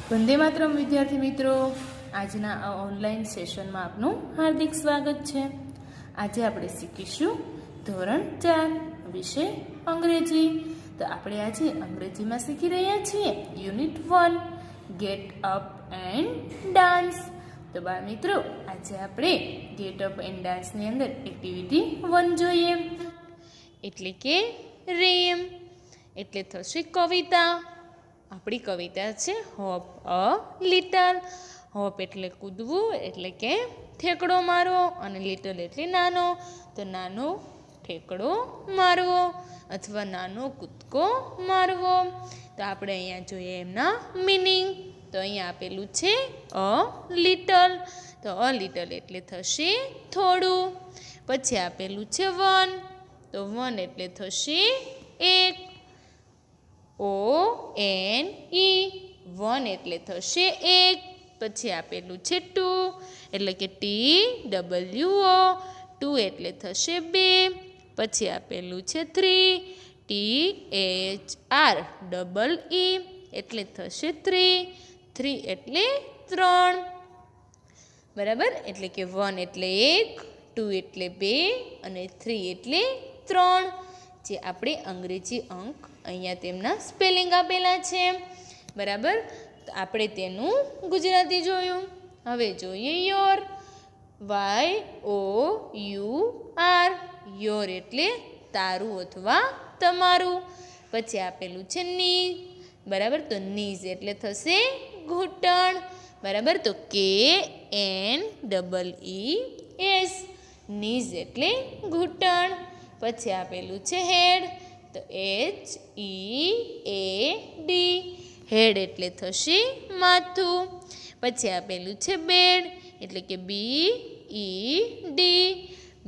વંદે માતરમ વિદ્યાર્થી મિત્રો, આજના આ ઓનલાઈન સેશનમાં આપનું હાર્દિક સ્વાગત છે. આજે આપણે શીખીશું ધોરણ 4 વિષય અંગ્રેજી. તો આપણે આજે અંગ્રેજીમાં શીખી રહ્યા છીએ unit 1 get up and dance. તો બાળ મિત્રો, આજે આપણે ગેટ અપ એન્ડ ડાન્સની અંદર એક્ટિવિટી 1 જોઈએ, એટલે કે રેમ, એટલે થશે કવિતા. આપણી કવિતા છે હોપ અ લિટલ. હોપ એટલે કૂદવું, એટલે કે ઠેકડો મારવો, અને લિટલ એટલે નાનો, તો નાનો ઠેકડો મારવો અથવા નાનો કૂદકો મારવો. તો આપણે અહીંયા જોઈએ એમના મિનિંગ. તો અહીંયા આપેલું છે અ લિટલ, તો અ લિટલ એટલે થશે થોડું. પછી આપેલું છે વન, તો વન એટલે થશે એક. ONE વન એટલે થશે એક. પછી આપેલું છે ટુ, એટલે કે TWO ટુ એટલે થશે બે. પછી આપેલું છે થ્રી, THREE એટલે થશે થ્રી. થ્રી એટલે ત્રણ, બરાબર. એટલે કે વન એટલે એક, ટુ એટલે બે, અને થ્રી એટલે ત્રણ. જે આપણે અંગ્રેજી અંક અહીંયા તેમના સ્પેલિંગ આપેલા છે, બરાબર. તો આપણે તેનું ગુજરાતી જોયું. હવે જોઈએ યોર. YOUR યોર એટલે તારું અથવા તમારું. પછી આપેલું છે ની, બરાબર. તો નીઝ એટલે થશે ઘૂંટણ, બરાબર. તો KNEES નીઝ એટલે ઘૂંટણ. પછી આપેલું છે હેડ, તો HEAD હેડ એટલે થશે માથું. પછી આપેલું છે બેડ, એટલે કે BED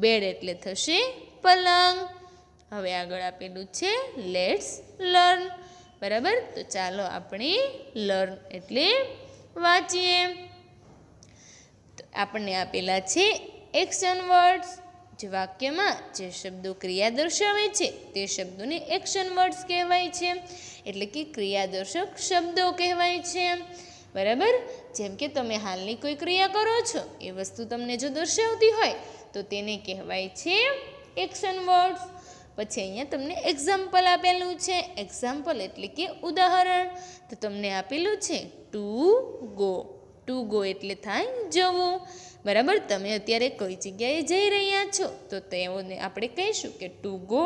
બેડ એટલે થશે પલંગ. હવે આગળ આપેલું છે લેટ્સ લર્ન, બરાબર. તો ચાલો આપણે લર્ન એટલે વાંચીએ. તો આપણને આપેલા છે એક્શન વર્ડ્સ. જે વાક્યમાં જે શબ્દો ક્રિયા દર્શાવે છે તે શબ્દોને એક્શન વર્ડ્સ કહેવાય છે, એટલે કે ક્રિયાદર્શક શબ્દો કહેવાય છે, બરાબર. જેમ કે તમે હાલની કોઈ ક્રિયા કરો છો, એ વસ્તુ તમને જો દર્શાવતી હોય તો તેને કહેવાય છે એક્શન વર્ડ્સ. પછી અહીંયા તમને એક્ઝામ્પલ આપેલું છે. એક્ઝામ્પલ એટલે કે ઉદાહરણ. તો તમને આપેલું છે ટુ ગો. ટુ ગો એટલે થાય જવું, બરાબર. તમે અત્યારે કઈ જગ્યાએ જઈ રહ્યા છો, તો તેઓને આપણે કહીશું કે ટુ ગો,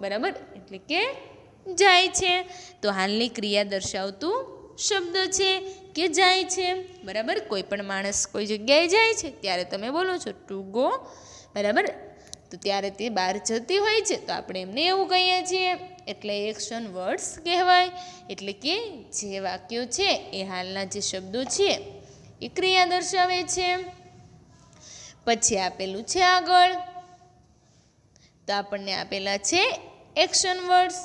બરાબર. એટલે કે જાય છે. તો હાલની ક્રિયા દર્શાવતું શબ્દ છે કે જાય છે, બરાબર. કોઈ પણ માણસ કોઈ જગ્યાએ જાય છે ત્યારે તમે બોલો છો ટુ ગો, બરાબર. તો ત્યારે તે બહાર જતી હોય છે તો આપણે એમને એવું કહીએ છીએ, એટલે એક્શન વર્ડ્સ કહેવાય. એટલે કે જે વાક્યો છે એ હાલના જે શબ્દો છે એ ક્રિયા દર્શાવે છે. પછી આપેલું છે આગળ, તો આપણને આપેલા છે એક્શન વર્ડ્સ,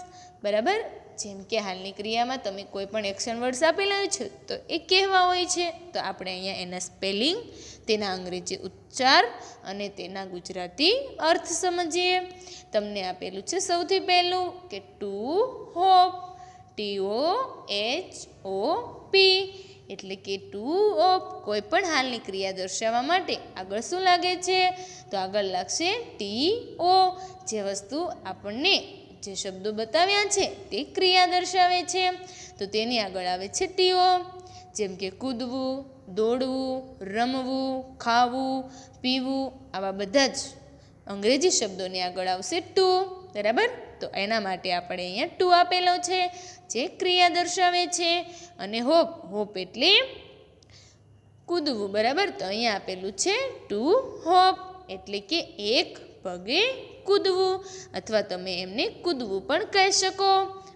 બરાબર. જેમ કે હાલની ક્રિયામાં તમે કોઈ પણ એક્શન વર્ડ્સ આપેલા હોય છે તો એ કહેવા હોય છે. તો આપણે અહીંયા એના સ્પેલિંગ, તેના અંગ્રેજી ઉચ્ચાર અને તેના ગુજરાતી અર્થ સમજીએ. તમને આપેલું છે સૌથી પહેલું કે ટુ હોપ, TOHOP એટલે કે ટુ ઓપ. કોઈ પણ હાલની ક્રિયા દર્શાવવા માટે આગળ શું લાગે છે, તો આગળ લાગશે TO. જે વસ્તુ આપણને જે શબ્દો બતાવ્યા છે તે ક્રિયા દર્શાવે છે, તો તેની આગળ આવે છે TO. જેમ કે કૂદવું, દોડવું, રમવું, ખાવું, પીવું, આવા બધા જ અંગ્રેજી શબ્દોની આગળ આવશે ટુ, બરાબર. તો એના માટે આપણે અહીંયા ટુ આપેલો છે જે ક્રિયા દર્શાવે છે. અને હોપ, હોપ એટલે કૂદવું, બરાબર. તો અહીંયા આપેલું છે ટુ હોપ, એટલે કે એક પગે કૂદવું, અથવા તમે એમને કૂદવું પણ કહી શકો,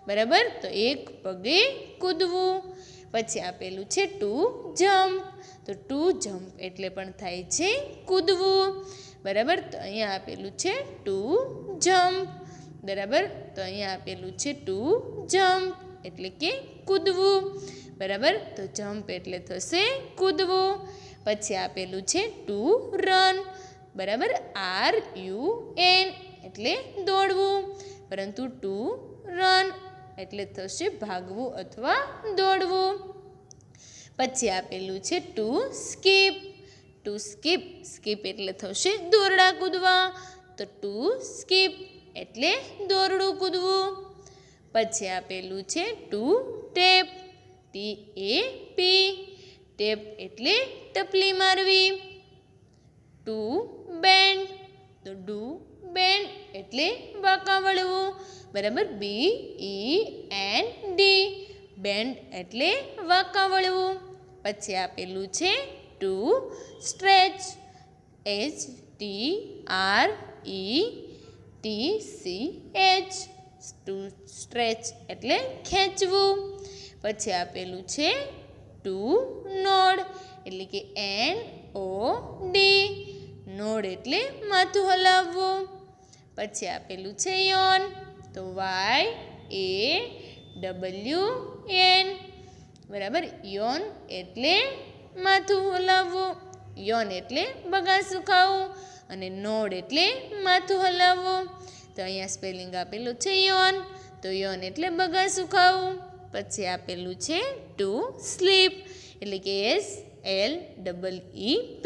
બરાબર. તો એક પગે કૂદવું. પછી આપેલું છે ટુ જમ્પ, તો ટુ જમ્પ એટલે પણ થાય છે કૂદવું, બરાબર. તો અહીંયા આપેલું છે ટુ જમ્પ, બરાબર. તો અહીંયા આપેલું છે ટુ જમ્પ એટલે કે કૂદવું, બરાબર. તો જમ્પ એટલે થશે કૂદવું. પછી આપેલું છે ટુ રન, બરાબર. RUN એટલે દોડવું, પરંતુ ટુ રન એટલે થશે ભાગવું અથવા દોડવું. પછી આપેલું છે to skip. To skip, skip એટલે થશે દોરડા કૂદવા, તો ટુ સ્કીપ એટલે દોરડું કૂદવું. પછી આપેલું છે ટુ ટેપ. TAP, ટેપ એટલે ટપલી મારવી. ટુ બેન્ડ, તો ડુ બેન્ડ એટલે વાંકા વળવું, બરાબર. BEND, બેન્ડ એટલે વાંકા વળવું. પછી આપેલું છે to stretch. STRETCH, to stretch એટલે ખેંચવું. પછી આપેલું છે ટુ નોડ, એટલે કે NOD, નોડ એટલે માથું હલાવવું. પછી આપેલું છે યોન, તો YAWN, બરાબર. યોન એટલે માથું હલાવવું, યોન એટલે બગાસું ખાવું, અને નોડ એટલે માથું હલાવવું. તો અહીંયા સ્પેલિંગ આપેલું છે યોન, તો યોન એટલે બગાસું ખાવું. પછી આપેલું છે ટુ સ્લીપ, એટલે કે SLEEP,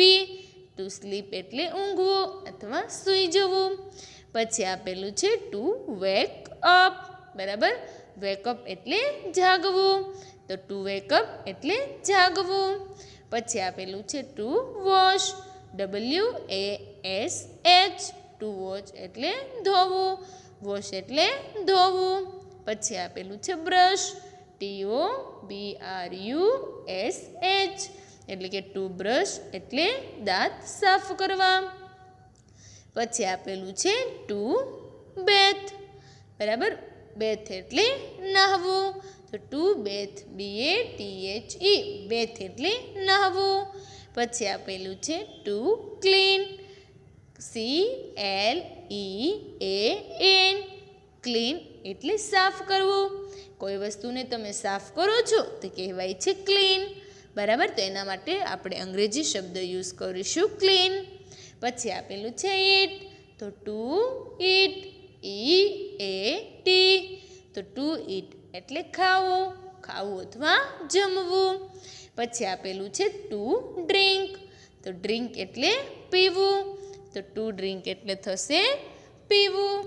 ટુ સ્લીપ એટલે ઊંઘવું અથવા સૂઈ જવું. પછી આપેલું છે ટુ વેક અપ, બરાબર. વેકઅપ એટલે જાગવું, તો ટુ વેકઅપ એટલે જાગવું. પછી આપેલું છે two wash, WASH, two wash એટલે ધોવું, વોશ એટલે ધોવું. પછી આપેલું છે બ્રશ, TOBRUSH, એટલે કે ટુ બ્રશ એટલે દાંત સાફ કરવા. પછી આપેલું છે ટુ બેથ, બરાબર. બેથ એટલે નહાવું, તો ટુ બેથ, BATHE, બેથ એટલે નહાવું. પછી આપેલું છે ટુ ક્લીન, CLEAN, ક્લીન એટલે સાફ કરવું. કોઈ વસ્તુને તમે સાફ કરો છો તો કહેવાય છે ક્લીન, બરાબર. તો એના માટે આપણે અંગ્રેજી શબ્દ યુઝ કરીશું ક્લીન. પછી આપેલું છે ઈટ, તો ટુ ઈટ, EAT, તો ટુ ઈટ એટલે ખાવું, ખાવું અથવા જમવું. પછી આપેલું છે ટુ ડ્રિંક, તો ડ્રિંક એટલે પીવું, તો ટુ ડ્રિંક એટલે થશે પીવું.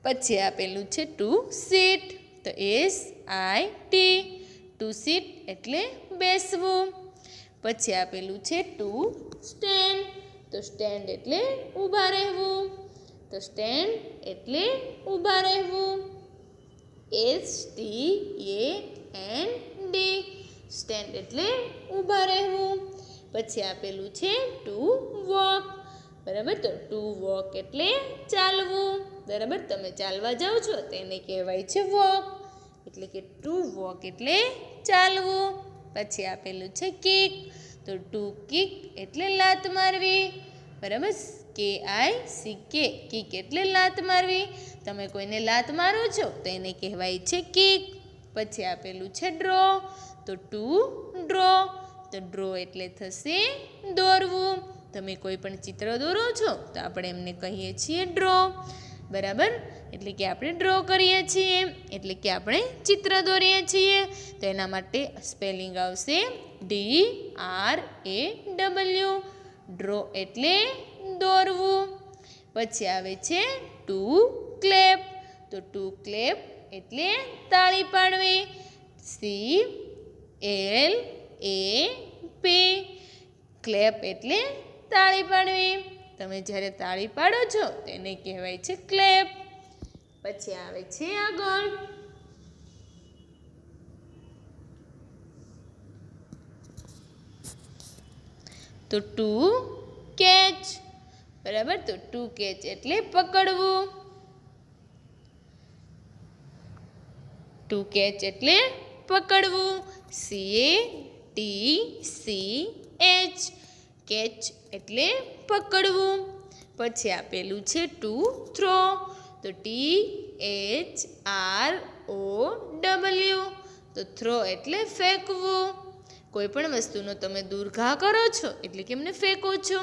પછી આપેલું છે ટુ સીટ, તો SIT, ટુ સીટ એટલે બેસવું. પછી આપેલું છે ટુ સ્ટેન્ડ, તો સ્ટેન્ડ એટલે ઊભા રહેવું, તો સ્ટેન્ડ એટલે ઊભા રહેવું. STAND, સ્ટેન્ડ એટલે ઊભા રહેવું. પછી આપેલું છે ટુ વોક, બરાબર. તો ટુ વોક એટલે ચાલવું, બરાબર. તમે ચાલવા જાઓ છો તેને કહેવાય છે વોક, એટલે કે ટુ વોક એટલે ચાલવું. પછી આપેલું છે કિક, તો ટુ કિક એટલે લાત મારવી, બરાબર. KICK, કિક એટલે લાત મારવી. તમે કોઈને લાત મારો છો તો એને કહેવાય છે કિક. પછી આપેલું છે ડ્રો, તો ટુ ડ્રો, તો ડ્રો એટલે થશે દોરવું. તમે કોઈ પણ ચિત્ર દોરો છો તો આપણે એમને કહીએ છીએ ડ્રો, બરાબર. એટલે કે આપણે ડ્રો કરીએ છીએ, એટલે કે આપણે ચિત્ર દોરીએ છીએ. તો એના માટે સ્પેલિંગ આવશે DRAW, ડ્રો એટલે દોરવું. પછી આવે છે ટુ ક્લેપ, તો ટુ ક્લેપ એટલે તાળી પાડવી, CLAP, ક્લેપ એટલે તાળી પાડવી. તમે જ્યારે તાળી પાડો છો તેને કહેવાય છે ક્લેપ. પછી આવે છે આગળ તો ટુ કેચ, બરાબર. તો ટુ કેચ એટલે પકડવું, ટુ કેચ એટલે પકડવું, CATCH, કેચ એટલે પકડવું. પછી આપેલું છે ટુ થ્રો, તો THROW, તો થ્રો એટલે ફેંકવું. કોઈ પણ વસ્તુનો તમે દૂર ઘા કરો છો એટલે કે એમને ફેંકો છો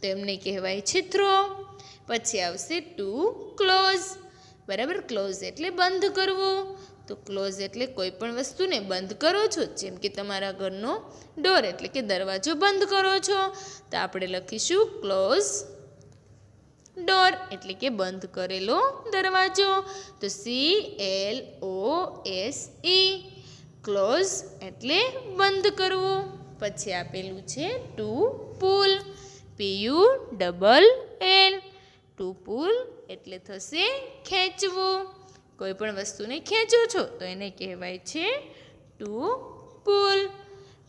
તો એમને કહેવાય છે થ્રો. પછી આવશે ટુ ક્લોઝ, બરાબર. ક્લોઝ એટલે બંધ કરવું, તો ક્લોઝ એટલે કોઈ પણ વસ્તુને બંધ કરો છો, જેમ કે તમારા ઘરનો ડોર એટલે કે દરવાજો બંધ કરો છો, તો આપણે લખીશું ક્લોઝ ડોર એટલે કે બંધ કરેલો દરવાજો. તો CLOSE ક્લોઝ એટલે બંધ કરવું. પછી આપેલું છે ટુ પુલ, PULL. ટુ પુલ એટલે થશે ખેંચવું. કોઈ પણ વસ્તુને ખેંચો છો તો એને કહેવાય છે ટુ પુલ.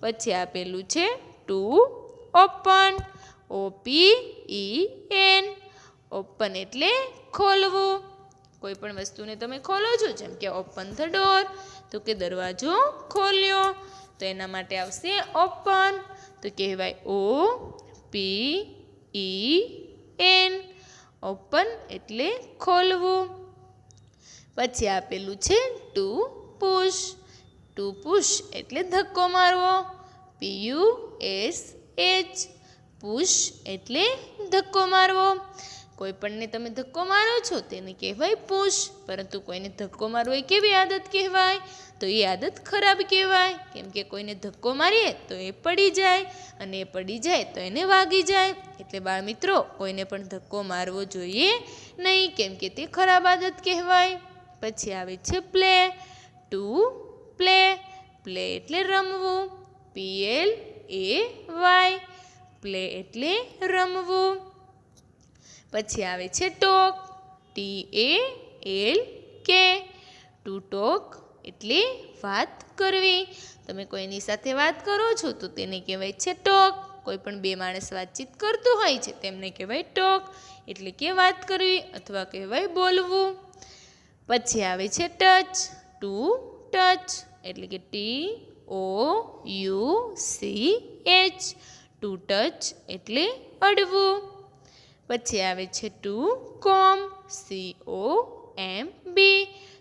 પછી આપેલું છે ટુ ઓપન, OPEN. ઓપન એટલે ખોલવું. કોઈ પણ વસ્તુને તમે ખોલો છો, જેમ કે ઓપન ધ ડોર, તો કે દરવાજો ખોલ્યો, તો એના માટે આવશે ઓપન, તો કહેવાય OPEN. ઓપન એટલે ખોલવું. પછી આપેલું છે ટુ પુશ. ટુ પુશ એટલે ધક્કો મારવો, PUSH. પુશ એટલે ધક્કો મારવો. કોઈ પણને તમે ધક્કો મારો છો તેને કહેવાય પુશ, પરંતુ કોઈને ધક્કો મારવો એ કેવી આદત કહેવાય? તો એ આદત ખરાબ કહેવાય, કેમ કે કોઈને ધક્કો મારીએ તો એ પડી જાય, અને એ પડી જાય તો એને વાગી જાય. એટલે બાળ મિત્રો, કોઈને પણ ધક્કો મારવો જોઈએ નહીં, કેમ કે તે ખરાબ આદત કહેવાય. પછી આવે છે પ્લે. To play. પ્લે એટલે રમવું, PLAY. પ્લે એટલે રમવું. પછી આવે છે ટોક, TALK. ટુ ટોક એટલે વાત કરવી. તમે કોઈની સાથે વાત કરો છો તો તેને કહેવાય છે ટોક. કોઈ પણ બે માણસ વાતચીત કરતું હોય છે તેમને કહેવાય ટોક, એટલે કે વાત કરવી અથવા કહેવાય બોલવું. પછી આવે છે ટચ. ટુ ટચ એટલે કે TOUCH. ટુ ટચ એટલે અડવું. પછી આવે છે ટુ કોમ્બ, COMB.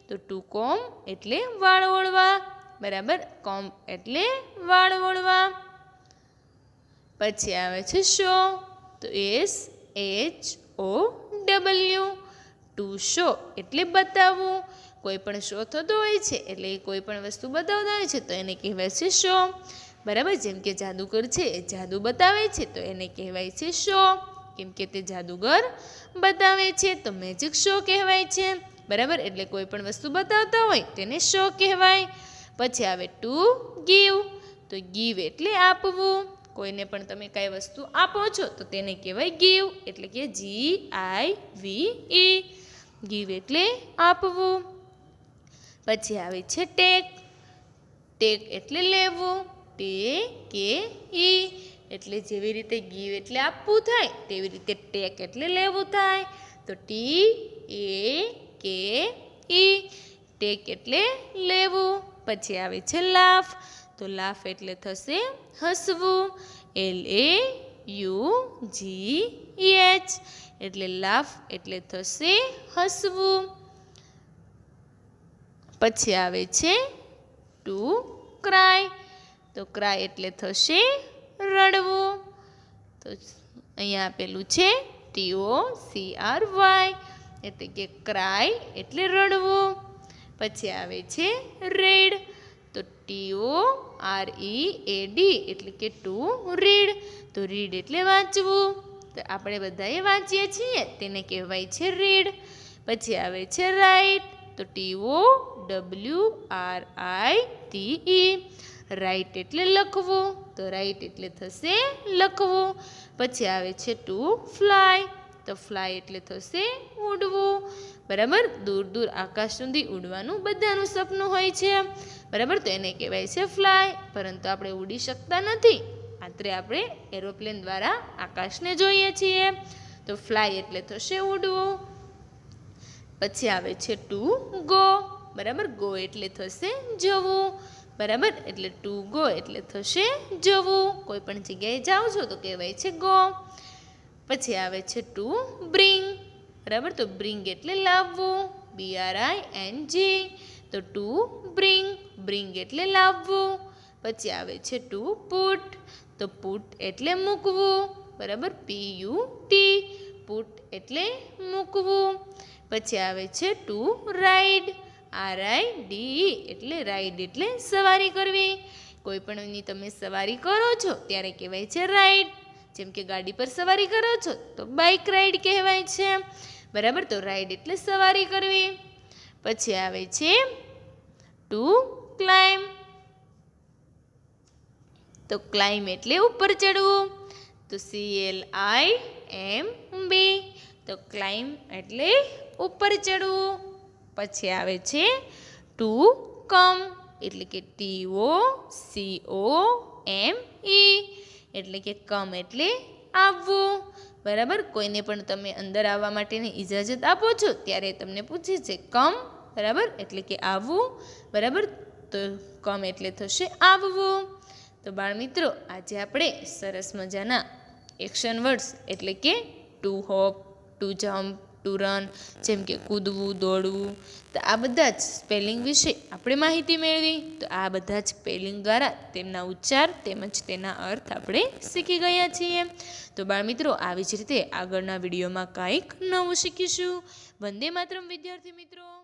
તો ટુ કોમ્બ એટલે વાળ ઓળવા, બરાબર, કોમ્બ એટલે વાળ ઓળવા. પછી આવે છે શો, તો SHOW. ટુ શો એટલે બતાવવું. કોઈ પણ શો થતો હોય છે એટલે કોઈ પણ વસ્તુ બતાવતા હોય છે તો એને કહેવાય છે શો, બરાબર. જેમ કે જાદુગર છે એ જાદુ બતાવે છે તો એને કહેવાય છે શો, કેમ કે તે જાદુગર બતાવે છે તો મેજિક શો કહેવાય છે, બરાબર. એટલે કોઈ પણ વસ્તુ બતાવતા હોય તેને શો કહેવાય. પછી આવે ટુ ગીવ. તો ગીવ એટલે આપવું. કોઈને પણ તમે કાંઈ વસ્તુ આપો છો તો તેને કહેવાય ગીવ, એટલે કે GIVE. ગીવ એટલે આપવું. પછી આવે છે ટેક. ટેક એટલે લેવું, TAKE. એટલે જેવી રીતે ગીવ એટલે આપવું થાય તેવી રીતે ટેક એટલે લેવું થાય, તો TAKE. ટેક એટલે લેવું. પછી આવે છે લાફ. તો લાફ એટલે થશે હસવું, LAUGH. એટલે લાફ એટલે થશે હસવું. પછી આવે છે ટુ ક્રાય. તો ક્રાય એટલે થશે રડવું. તો અહીંયા આપેલું છે TOCRY, એટલે કે ક્રાય એટલે રડવું. પછી આવે છે રેડ. તો TOREAD એટલે કે ટુ રીડ. તો રીડ એટલે વાંચવું. તો આપણે બધાએ વાંચીએ છીએ તેને કહેવાય છે રીડ. પછી આવે છે રાઇટ. તો TOWRITE. રાઇટ એટલે લખવું. તો રાઇટ એટલે થશે લખવું. પછી આવે છે ટુ ફ્લાય. તો ફ્લાય એટલે થશે ઉડવું, બરાબર. દૂર દૂર આકાશ સુધી ઉડવાનું બધાનું સપનું હોય છે, બરાબર. તો એને કહેવાય છે ફ્લાય, પરંતુ આપણે ઉડી શકતા નથી, માત્ર આપણે એરોપ્લેન દ્વારા આકાશને જોઈએ છીએ. તો ફ્લાય એટલે થશે ઉડવું. પછી આવે છે ટુ ગો, બરાબર. ગો એટલે થશે જવું, બરાબર. એટલે ટુ ગો એટલે થશે જવું. કોઈ પણ જગ્યાએ જાઓ છો તો કહેવાય છે ગો. પછી આવે છે ટુ બ્રિંગ, બરાબર. તો બ્રિંગ એટલે લાવવું, BRING. તો ટુ બ્રિંગ. બ્રિંગ એટલે લાવવું. પછી આવે છે ટુ પુટ. તો પુટ એટલે મૂકવું, બરાબર, PUT. પુટ એટલે મૂકવું. પછી આવે છે ટુ રાઈડ. RIDE એટલે રાઈડ એટલે સવારી કરવી. કોઈ પણની તમે સવારી કરો છો ત્યારે કહેવાય છે રાઈડ. જેમ કે ગાડી પર સવારી કરો છો તો બાઇક રાઈડ કહેવાય છે. બરાબર, તો રાઈડ એટલે સવારી કરવી. પછી આવે છે ટુ ક્લાઇમ્બ. તો ક્લાઇમ્બ એટલે ઉપર ચડવું. તો CLIMB. તો ક્લાઇમ્બ એટલે ઉપર ચડવું. પછી આવે છે ટુ કમ એટલે કે TOCOME એટલે કે કમ એટલે આવવું. બરાબર, કોઈને પણ તમે અંદર આવવા માટેની ઇજાજત આપો છો ત્યારે તમને પૂછે છે કમ, બરાબર, એટલે કે આવવું. બરાબર, તો કમ એટલે થશે આવવું. તો બાળમિત્રો, આજે આપણે સરસ મજાના એક્શન વર્ડ્સ એટલે કે to hop, to jump, to run, જેમ કે કૂદવું, દોડવું, તો આ બધા જ સ્પેલિંગ વિશે આપણે માહિતી મેળવી. તો આ બધા જ સ્પેલિંગ દ્વારા તેમના ઉચ્ચાર તેમજ તેના અર્થ આપણે શીખી ગયા છીએ. તો બાળમિત્રો, આવી જ રીતે આગળના વિડીયોમાં કંઈક નવું શીખીશું. વંદે માતરમ વિદ્યાર્થી મિત્રો.